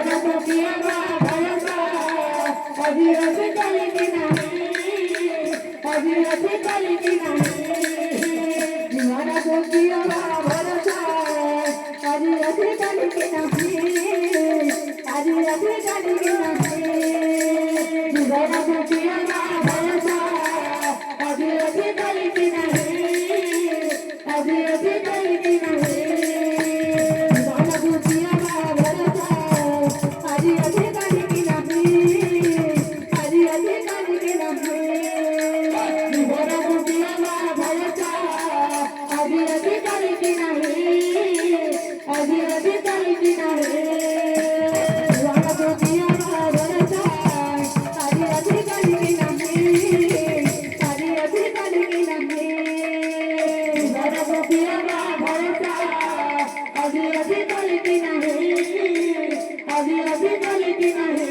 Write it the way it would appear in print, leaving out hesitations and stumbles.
दीवाना तो किया भरोसा अभी अभी कल की नहीं अभी अभी कल की नहीं दीवाना तो किया भरोसा अभी अभी कल की नहीं अभी अभी कल की नहीं दीवाना तो किया भरोसा अभी अभी कल की नहीं अभी अभी कल की नहीं दीवाना तो किया भरोसा अभी अभी कल की नहीं अभी अभी कल की नहीं दीवाना तो किया भरोसा अभी अभी कल की नहीं अभी अभी कल की नहीं दीवाना तो किया भरोसा अभी अभी कल की नहीं अभी अभी कल की नहीं दीवाना तो किया भरोसा अभी अभी कल की नहीं अभी अभी कल की नहीं